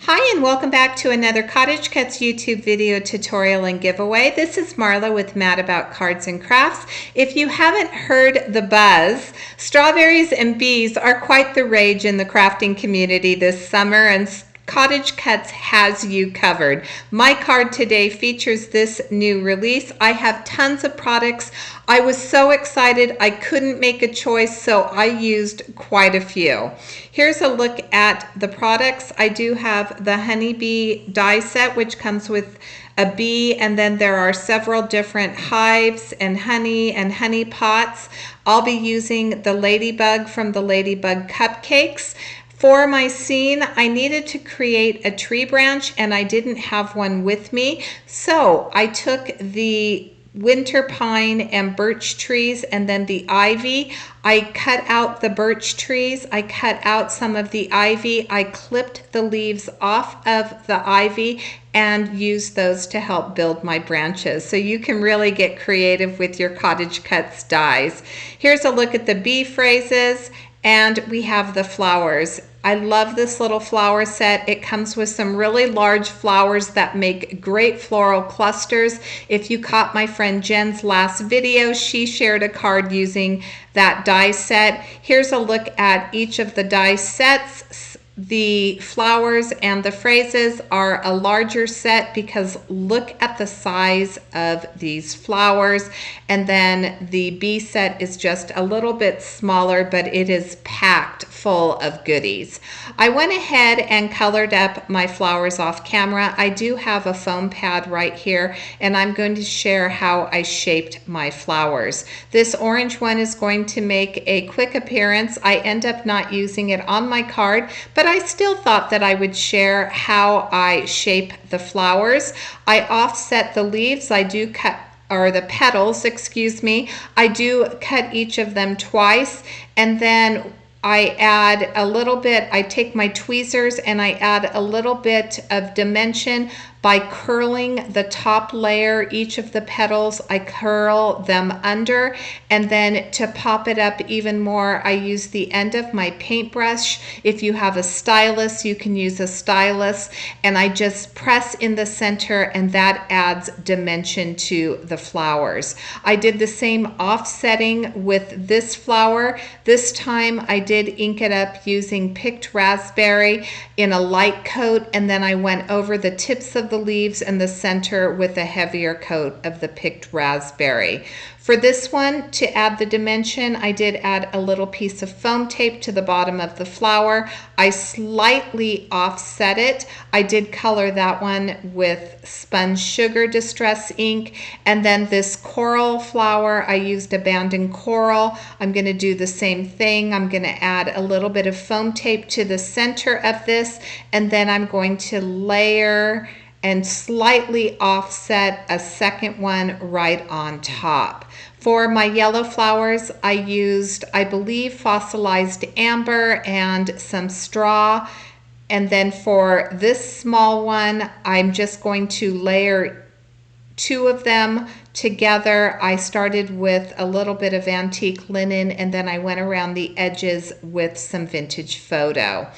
Hi and welcome back to another CottageCutz YouTube video tutorial and giveaway. This is Marla with Mad About Cards and Crafts. If you haven't heard the buzz, strawberries and bees are quite the rage in the crafting community this summer, and CottageCutz has you covered. My card today features this new release. I have tons of products. I was so excited I couldn't make a choice, so I used quite a few. Here's a look at the products. I do have the honeybee die set, which comes with a bee, and then there are several different hives and honey pots. I'll be using the ladybug from the Bug Cupcakes. For my scene, I needed to create a tree branch and I didn't have one with me, so I took the winter pine and birch trees and then the ivy. I cut out the birch trees, I cut out some of the ivy, I clipped the leaves off of the ivy and used those to help build my branches. So you can really get creative with your CottageCutz dies. Here's a look at the bee phrases. And we have the flowers. I love this little flower set. It comes with some really large flowers that make great floral clusters. If you caught my friend Jen's last video, she shared a card using that die set. Here's a look at each of the die sets. The flowers and the phrases are a larger set because look at the size of these flowers. And then the bee set is just a little bit smaller, but it is packed full of goodies. I went ahead and colored up my flowers off camera. I do have a foam pad right here, and I'm going to share how I shaped my flowers. This orange one is going to make a quick appearance. I end up not using it on my card, but I still thought that I would share how I shape the flowers. I offset the leaves. I do cut, or the petals, excuse me. I do cut each of them twice, and then I add a little bit, I take my tweezers and I add a little bit of dimension by curling the top layer. Each of the petals, I curl them under, and then to pop it up even more, I use the end of my paintbrush. If you have a stylus, you can use a stylus, and I just press in the center, and that adds dimension to the flowers. I did the same offsetting with this flower. This time I did ink it up using picked raspberry in a light coat, and then I went over the tips of the leaves and the center with a heavier coat of the picked raspberry. For this one, to add the dimension, I did add a little piece of foam tape to the bottom of the flower. I slightly offset it. I did color that one with spun sugar distress ink. And then this coral flower, I used abandoned coral. I'm going to do the same thing. I'm going to add a little bit of foam tape to the center of this, and then I'm going to layer and slightly offset a second one right on top. For my yellow flowers, I used, I believe, fossilized amber and some straw. And then for this small one, I'm just going to layer two of them together. I started with a little bit of antique linen, and then I went around the edges with some vintage photo.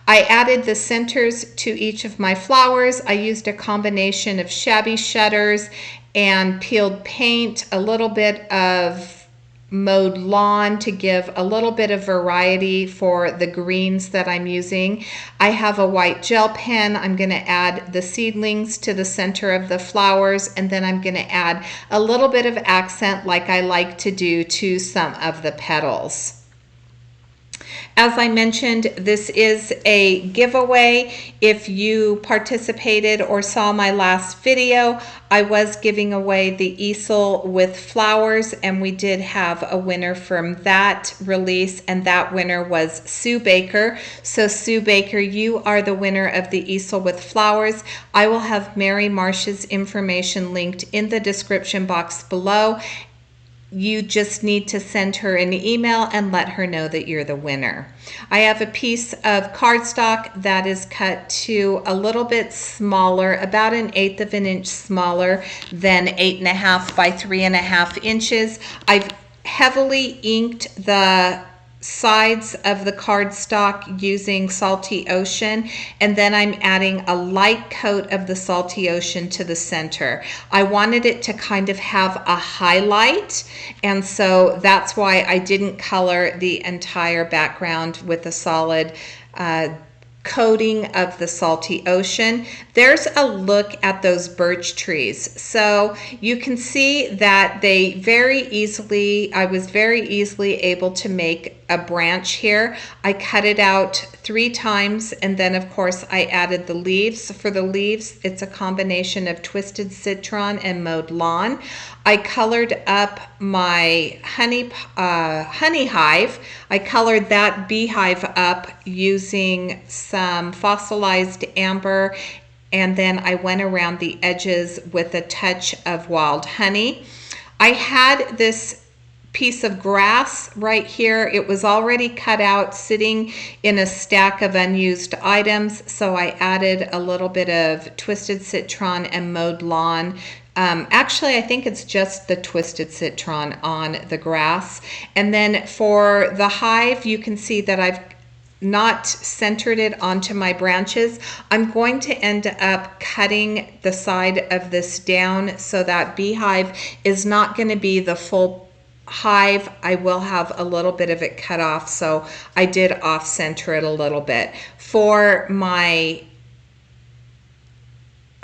I added the centers to each of my flowers. I used a combination of shabby shutters and peeled paint, a little bit of mowed lawn to give a little bit of variety for the greens that I'm using. I have a white gel pen. I'm going to add the seedlings to the center of the flowers, and then I'm going to add a little bit of accent like I like to do to some of the petals. As I mentioned, this is a giveaway. If you participated or saw my last video, I was giving away the easel with flowers, and we did have a winner from that release, and that winner was Sue Baker. So Sue Baker, you are the winner of the easel with flowers. I will have Mary Marsh's information linked in the description box below. You just need to send her an email and let her know that you're the winner. I have a piece of cardstock that is cut to a little bit smaller, about 1/8 of an inch smaller than 8.5 by 3.5 inches. I've heavily inked the sides of the cardstock using Salty Ocean, and then I'm adding a light coat of the Salty Ocean to the center. I wanted it to kind of have a highlight, and so that's why I didn't color the entire background with a solid coating of the Salty Ocean. There's a look at those birch trees. So you can see that I was very easily able to make a branch here. I cut it out 3 times, and then of course I added the leaves. For the leaves, it's a combination of Twisted Citron and Mowed Lawn. I colored up my honey hive. I colored that beehive up using some fossilized amber, and then I went around the edges with a touch of wild honey. I had this piece of grass right here. It was already cut out, sitting in a stack of unused items, so I added a little bit of Twisted Citron and Mowed Lawn. Actually, I think it's just the Twisted Citron on the grass. And then for the hive, you can see that I've not centered it onto my branches. I'm going to end up cutting the side of this down, so that beehive is not going to be the full hive. I will have a little bit of it cut off, so I did off center it a little bit. For my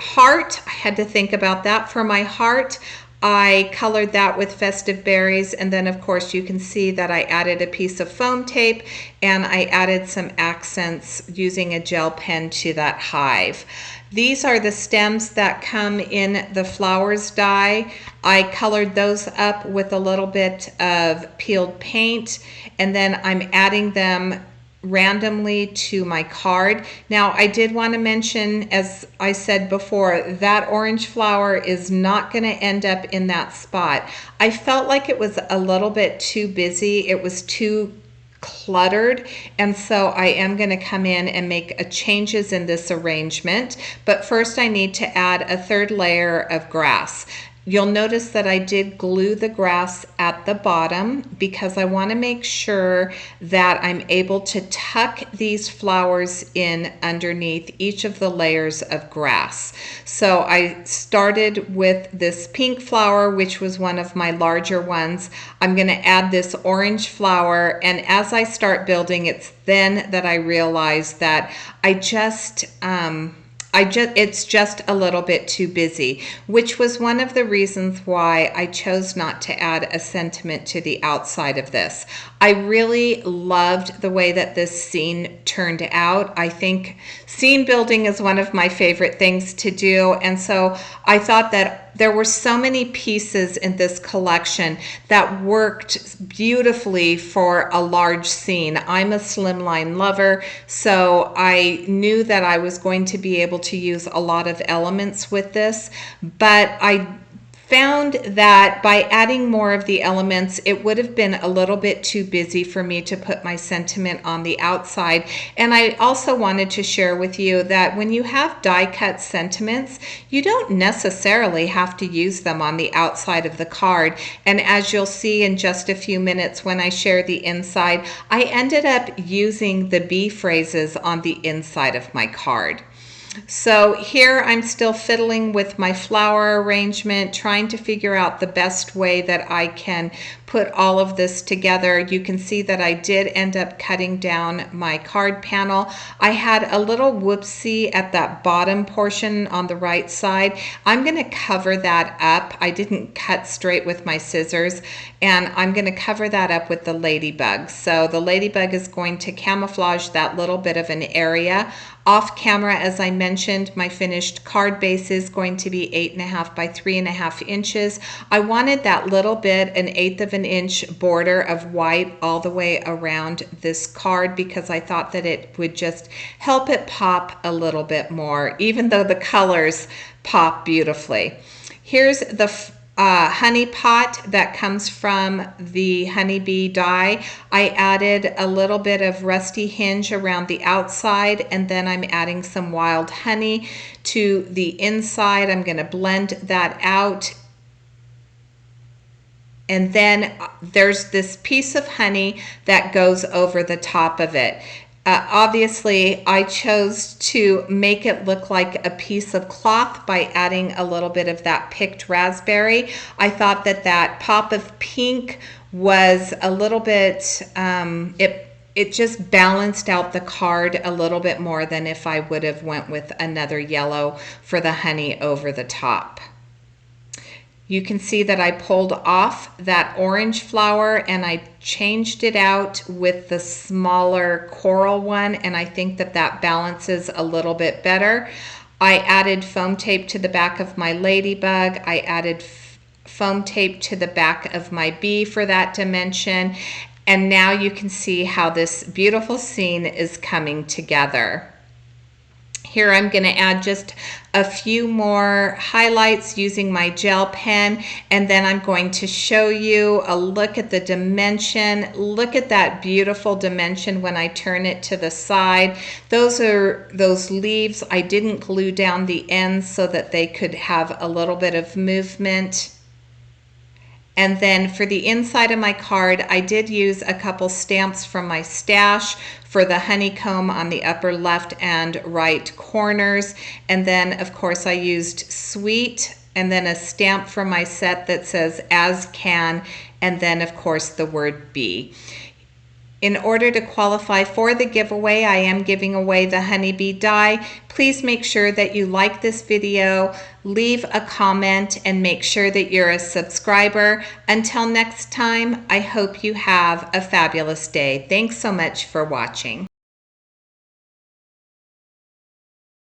heart, I had to think about that. For my heart, I colored that with Festive Berries, and then of course you can see that I added a piece of foam tape, and I added some accents using a gel pen to that hive. These are the stems that come in the flowers die. I colored those up with a little bit of peeled paint, and then I'm adding them randomly to my card. Now, I did want to mention, as I said before, that orange flower is not going to end up in that spot. I felt like it was a little bit too busy. It was too cluttered, and so I am going to come in and make changes in this arrangement. But first I need to add a 3rd layer of grass. You'll notice that I did glue the grass at the bottom because I want to make sure that I'm able to tuck these flowers in underneath each of the layers of grass. So I started with this pink flower, which was one of my larger ones. I'm going to add this orange flower, and as I start building, it's then that I realize that it's just a little bit too busy, which was one of the reasons why I chose not to add a sentiment to the outside of this. I really loved the way that this scene turned out. I think scene building is one of my favorite things to do, and so I thought that there were so many pieces in this collection that worked beautifully for a large scene. I'm a slimline lover, so I knew that I was going to be able to use a lot of elements with this, but I found that by adding more of the elements, it would have been a little bit too busy for me to put my sentiment on the outside. And I also wanted to share with you that when you have die-cut sentiments, you don't necessarily have to use them on the outside of the card. And as you'll see in just a few minutes when I share the inside, I ended up using the B phrases on the inside of my card. So here I'm still fiddling with my flower arrangement, trying to figure out the best way that I can put all of this together. You can see that I did end up cutting down my card panel. I had a little whoopsie at that bottom portion on the right side. I'm going to cover that up. I didn't cut straight with my scissors, and I'm going to cover that up with the ladybug. So the ladybug is going to camouflage that little bit of an area. Off camera, as I mentioned, my finished card base is going to be 8.5 by 3.5 inches. I wanted that little bit, 1/8 of an inch border of white all the way around this card because I thought that it would just help it pop a little bit more, even though the colors pop beautifully. Here's the honey pot that comes from the honeybee die. I added a little bit of rusty hinge around the outside, and then I'm adding some wild honey to the inside. I'm going to blend that out. And then there's this piece of honey that goes over the top of it. Obviously, I chose to make it look like a piece of cloth by adding a little bit of that picked raspberry. I thought that that pop of pink was a little bit, it just balanced out the card a little bit more than if I would have went with another yellow for the honey over the top. You can see that I pulled off that orange flower and I changed it out with the smaller coral one, and I think that that balances a little bit better. I added foam tape to the back of my ladybug. I added foam tape to the back of my bee for that dimension. And now you can see how this beautiful scene is coming together. Here I'm going to add just a few more highlights using my gel pen, and then I'm going to show you a look at the dimension. Look at that beautiful dimension when I turn it to the side. Those are those leaves. I didn't glue down the ends so that they could have a little bit of movement. And then for the inside of my card, I did use a couple stamps from my stash for the honeycomb on the upper left and right corners. And then, of course, I used Sweet and then a stamp from my set that says As Can, and then, of course, the word Bee. In order to qualify for the giveaway, I am giving away the honeybee die. Please make sure that you like this video, leave a comment, and make sure that you're a subscriber. Until next time, I hope you have a fabulous day. Thanks so much for watching.